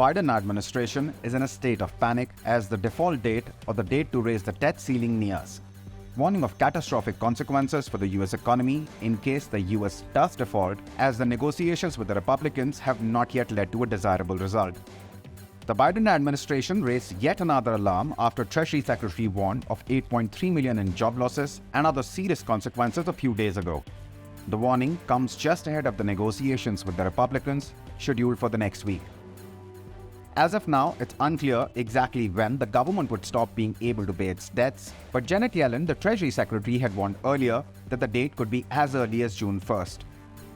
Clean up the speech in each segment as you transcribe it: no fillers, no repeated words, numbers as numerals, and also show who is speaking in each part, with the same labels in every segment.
Speaker 1: Biden administration is in a state of panic as the default date or the date to raise the debt ceiling nears, warning of catastrophic consequences for the US economy in case the US does default, as the negotiations with the Republicans have not yet led to a desirable result. The Biden administration raised yet another alarm after Treasury Secretary warned of 8.3 million in job losses and other serious consequences a few days ago. The warning comes just ahead of the negotiations with the Republicans scheduled for the next week. As of now, it's unclear exactly when the government would stop being able to pay its debts, but Janet Yellen, the Treasury Secretary, had warned earlier that the date could be as early as June 1st.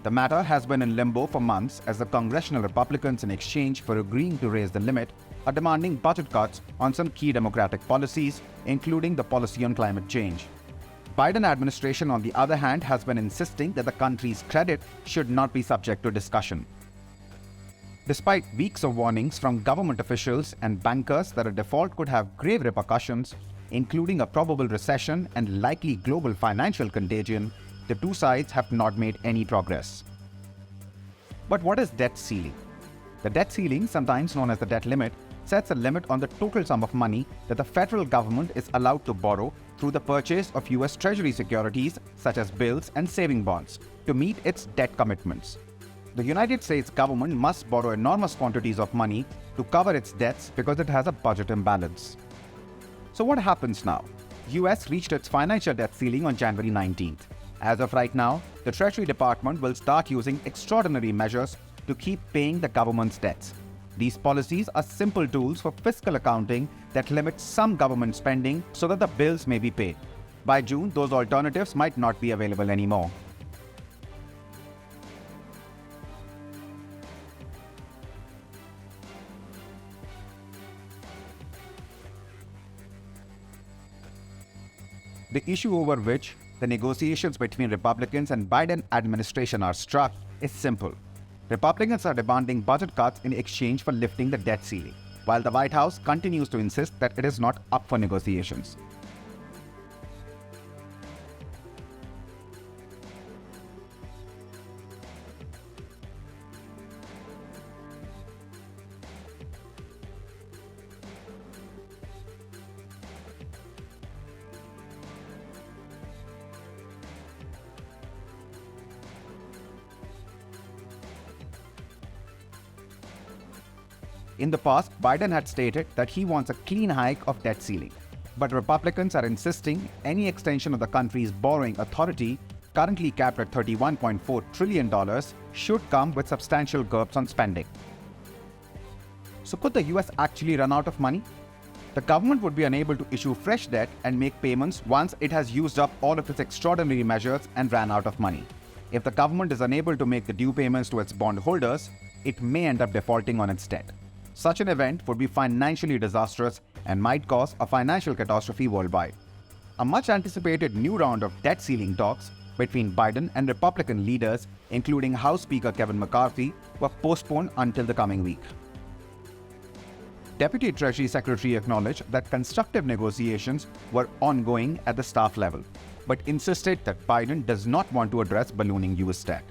Speaker 1: The matter has been in limbo for months as the congressional Republicans, in exchange for agreeing to raise the limit, are demanding budget cuts on some key Democratic policies, including the policy on climate change. Biden administration, on the other hand, has been insisting that the country's credit should not be subject to discussion. Despite weeks of warnings from government officials and bankers that a default could have grave repercussions, including a probable recession and likely global financial contagion, the two sides have not made any progress. But what is debt ceiling? The debt ceiling, sometimes known as the debt limit, sets a limit on the total sum of money that the federal government is allowed to borrow through the purchase of US Treasury securities such as bills and saving bonds to meet its debt commitments. The United States government must borrow enormous quantities of money to cover its debts because it has a budget imbalance. So what happens now? US reached its financial debt ceiling on January 19th. As of right now, the Treasury Department will start using extraordinary measures to keep paying the government's debts. These policies are simple tools for fiscal accounting that limit some government spending so that the bills may be paid. By June, those alternatives might not be available anymore. The issue over which the negotiations between Republicans and Biden administration are struck is simple. Republicans are demanding budget cuts in exchange for lifting the debt ceiling, while the White House continues to insist that it is not up for negotiations. In the past, Biden had stated that he wants a clean hike of debt ceiling. But Republicans are insisting any extension of the country's borrowing authority, currently capped at $31.4 trillion, should come with substantial curbs on spending. So could the US actually run out of money? The government would be unable to issue fresh debt and make payments once it has used up all of its extraordinary measures and ran out of money. If the government is unable to make the due payments to its bondholders, it may end up defaulting on its debt. Such an event would be financially disastrous and might cause a financial catastrophe worldwide. A much-anticipated new round of debt ceiling talks between Biden and Republican leaders, including House Speaker Kevin McCarthy, were postponed until the coming week. Deputy Treasury Secretary acknowledged that constructive negotiations were ongoing at the staff level, but insisted that Biden does not want to address ballooning US debt.